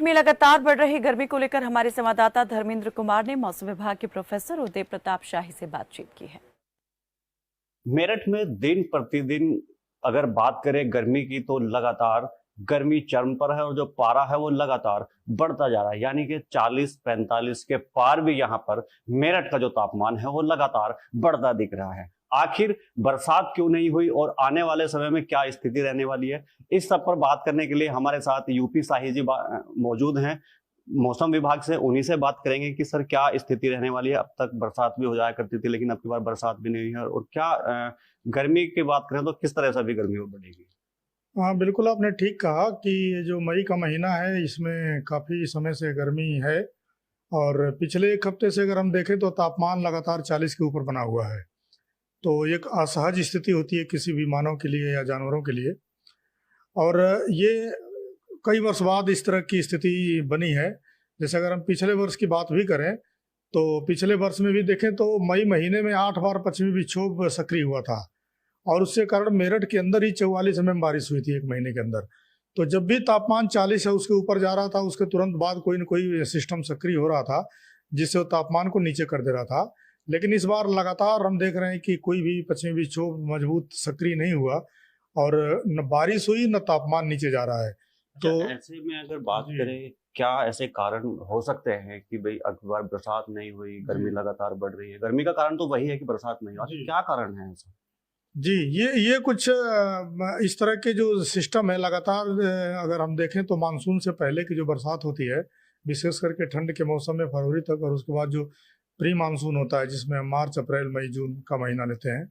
में लगातार बढ़ रही गर्मी को लेकर हमारे संवाददाता धर्मेंद्र कुमार ने मौसम विभाग के प्रोफेसर उदय प्रताप शाही से बातचीत की है। मेरठ में दिन प्रतिदिन अगर बात करें गर्मी की तो लगातार गर्मी चरम पर है और जो पारा है वो लगातार बढ़ता जा रहा है, यानी कि 40-45 के पार भी यहाँ पर मेरठ का जो तापमान है वो लगातार बढ़ता दिख रहा है। आखिर बरसात क्यों नहीं हुई और आने वाले समय में क्या स्थिति रहने वाली है, इस सब पर बात करने के लिए हमारे साथ यूपी शाही जी मौजूद हैं मौसम विभाग से। उन्हीं से बात करेंगे कि सर क्या स्थिति रहने वाली है। अब तक बरसात भी हो जाया करती थी लेकिन अब की बार बरसात भी नहीं हुई है, और क्या गर्मी की बात करें तो किस तरह से अभी गर्मी बढ़ेगी। हाँ, बिल्कुल आपने ठीक कहा कि ये जो मई का महीना है इसमें काफ़ी समय से गर्मी है और पिछले एक हफ्ते से अगर हम देखें तो तापमान लगातार 40 के ऊपर बना हुआ है। तो एक असहज स्थिति होती है किसी भी मानव के लिए या जानवरों के लिए, और ये कई वर्ष बाद इस तरह की स्थिति बनी है। जैसे अगर हम पिछले वर्ष की बात भी करें तो पिछले वर्ष में भी देखें तो मई महीने में 8 बार पश्चिमी विक्षोभ सक्रिय हुआ था और उसके कारण मेरठ के अंदर ही 44 mm बारिश हुई थी एक महीने के अंदर। तो जब भी तापमान 40 है उसके ऊपर जा रहा था उसके तुरंत बाद कोई न कोई सिस्टम सक्रिय हो रहा था जिससे वो तापमान को नीचे कर दे रहा था। लेकिन इस बार लगातार हम देख रहे हैं कि कोई भी पश्चिमी विक्षोभ मजबूत सक्रिय नहीं हुआ और न बारिश हुई न तापमान नीचे जा रहा है। तो ऐसे में अगर बात करें क्या ऐसे कारण हो सकते हैं कि भाई अगली बरसात नहीं हुई, गर्मी लगातार बढ़ रही है। गर्मी का कारण तो वही है कि बरसात नहीं हुई, क्या कारण है ऐसा? जी, ये कुछ इस तरह के जो सिस्टम है लगातार अगर हम देखें तो मानसून से पहले की जो बरसात होती है विशेष करके ठंड के मौसम में फरवरी तक, और उसके बाद जो प्री मानसून होता है जिसमें हम मार्च अप्रैल मई जून का महीना लेते हैं,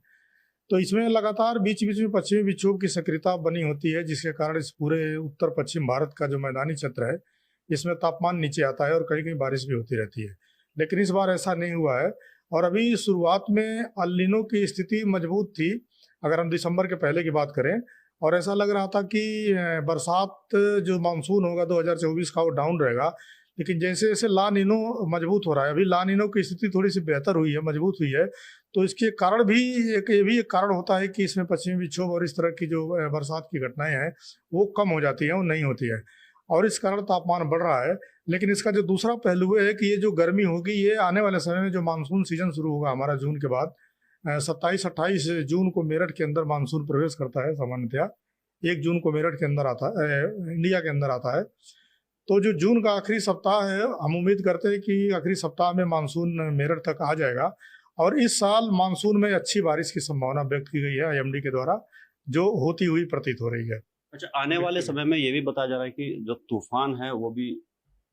तो इसमें लगातार बीच बीच में पश्चिमी विक्षोभ की सक्रियता बनी होती है जिसके कारण इस पूरे उत्तर पश्चिम भारत का जो मैदानी क्षेत्र है इसमें तापमान नीचे आता है और कहीं कहीं बारिश भी होती रहती है। लेकिन इस बार ऐसा नहीं हुआ है और अभी शुरुआत में अल नीनो की स्थिति मजबूत थी अगर हम दिसंबर के पहले की बात करें, और ऐसा लग रहा था कि बरसात जो मानसून होगा 2024 का वो डाउन रहेगा। लेकिन जैसे जैसे ला नीनो मजबूत हो रहा है, अभी ला नीनो की स्थिति थोड़ी सी बेहतर हुई है, मजबूत हुई है, तो इसके कारण भी ये भी एक कारण होता है कि इसमें पश्चिमी विक्षोभ और इस तरह की जो बरसात की घटनाएं हैं वो कम हो जाती हैं, वो नहीं होती है और इस कारण तापमान बढ़ रहा है। लेकिन इसका जो दूसरा पहलू है कि ये जो गर्मी होगी ये आने वाले समय में जो मानसून सीजन शुरू होगा हमारा जून के बाद 27-28 जून को मेरठ के अंदर मानसून प्रवेश करता है। सामान्यतया 1 जून को मेरठ के अंदर आता है, इंडिया के अंदर आता है। तो जो जून का आखिरी सप्ताह है हम उम्मीद करते हैं कि आखिरी सप्ताह में मानसून मेरठ तक आ जाएगा और इस साल मानसून में अच्छी बारिश की संभावना व्यक्त की गई है आईएमडी के द्वारा, जो होती हुई प्रतीत हो रही है। अच्छा, आने वाले समय में ये भी बताया जा रहा है कि जो तूफान है वो भी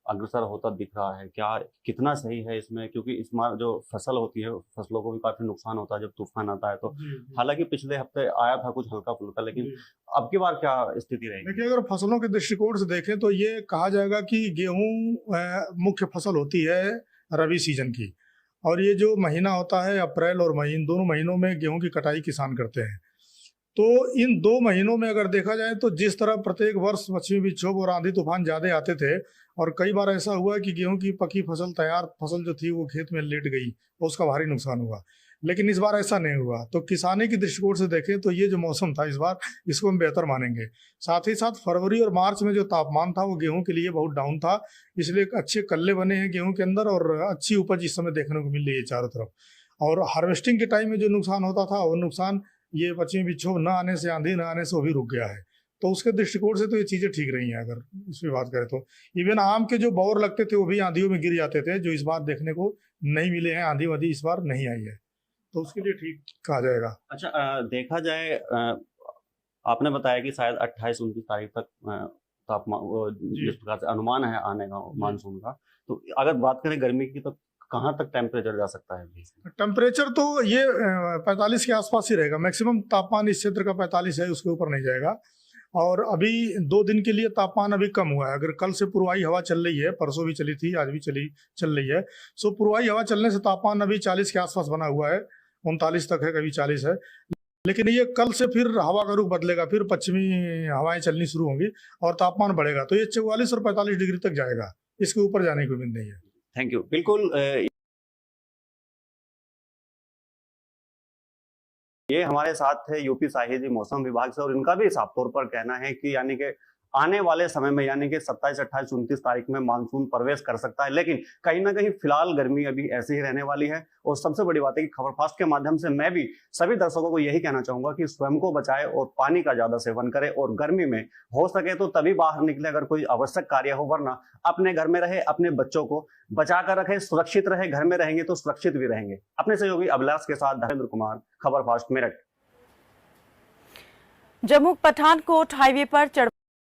अग्रसर होता दिख रहा है, क्या कितना सही है इसमें? क्योंकि इसमें जो फसल होती है फसलों को भी काफी नुकसान होता है जब तूफान आता है। तो हालांकि पिछले हफ्ते आया था कुछ हल्का फुल्का, लेकिन अब की बार क्या स्थिति रहेगी? देखिए, अगर फसलों के दृष्टिकोण से देखें तो ये कहा जाएगा कि गेहूं मुख्य फसल होती है रबी सीजन की, और ये जो महीना होता है अप्रैल और मई, इन दोनों महीनों में गेहूं की कटाई किसान करते हैं। तो इन 2 महीनों में अगर देखा जाए तो जिस तरह प्रत्येक वर्ष पश्चिमी विक्षोभ और आंधी तूफान ज्यादा आते थे और कई बार ऐसा हुआ कि गेहूं की पकी फसल, तैयार फसल जो थी वो खेत में लेट गई, उसका भारी नुकसान हुआ। लेकिन इस बार ऐसा नहीं हुआ। तो किसानी की दृष्टिकोण से देखें तो ये जो मौसम था इस बार, इसको हम बेहतर मानेंगे। साथ ही साथ फरवरी और मार्च में जो तापमान था वो गेहूं के लिए बहुत डाउन था, इसलिए अच्छे कल्ले बने हैं गेहूं के अंदर और अच्छी उपज इस समय देखने को मिल रही है चारों तरफ। और हार्वेस्टिंग के टाइम में जो नुकसान होता था वो नुकसान ये पश्चिमी विक्षोभ न आने से, आंधी न आने से वो भी रुक गया है। तो उसके दृष्टिकोण से तो ये चीजें ठीक रही हैं। अगर इसमें बात करें तो इवन आम के जो बौर लगते थे वो भी आंधियों में गिर जाते थे, जो इस बार देखने को नहीं मिले हैं। आंधी वाधी इस बार नहीं आई है, तो उसके लिए ठीक कहा जाएगा। अच्छा, देखा जाए आपने बताया कि शायद 28-29 तारीख तक तापमान जिस प्रकार से अनुमान है आने का मानसून का, तो अगर बात करें गर्मी की तो कहाँ तक टेम्परेचर जा सकता है? टेम्परेचर तो ये 45 के आसपास ही रहेगा। मैक्सिमम तापमान इस क्षेत्र का 45 है, उसके ऊपर नहीं जाएगा। और अभी 2 दिन के लिए तापमान अभी कम हुआ है। अगर कल से पूर्वाई हवा चल रही है, परसों भी चली थी, आज भी चल रही है, सो पूर्वाई हवा चलने से तापमान अभी 40 के आसपास बना हुआ है, 39 तक है, कभी 40 है। लेकिन ये कल से फिर हवा का रुख बदलेगा, फिर पश्चिमी हवाएं चलनी शुरू होंगी और तापमान बढ़ेगा, तो ये 44 और 45 डिग्री तक जाएगा, इसके ऊपर जाने की उम्मीद नहीं है। Thank you. बिल्कुल, ये हमारे साथ थे यूपी शाही जी मौसम विभाग से, और इनका भी साफ तौर पर कहना है कि यानी कि आने वाले समय में यानी कि 27, 28, 29 तारीख में मानसून प्रवेश कर सकता है, लेकिन कहीं ना कहीं फिलहाल गर्मी अभी ऐसे ही रहने वाली है। और सबसे बड़ी बात है कि खबर फास्ट के माध्यम से मैं भी सभी दर्शकों को यही कहना चाहूंगा कि स्वयं को बचाए और पानी का ज्यादा सेवन करे, और गर्मी में हो सके तो तभी बाहर निकले अगर कोई आवश्यक कार्य हो, वरना अपने घर में रहे, अपने बच्चों को बचा कर रखे, सुरक्षित रहे। घर में रहेंगे तो सुरक्षित भी रहेंगे। अपने सहयोगी अभिलाष के साथ धर्मेंद्र कुमार, खबर फास्ट, मेरठ। जम्मू पठानकोट हाईवे पर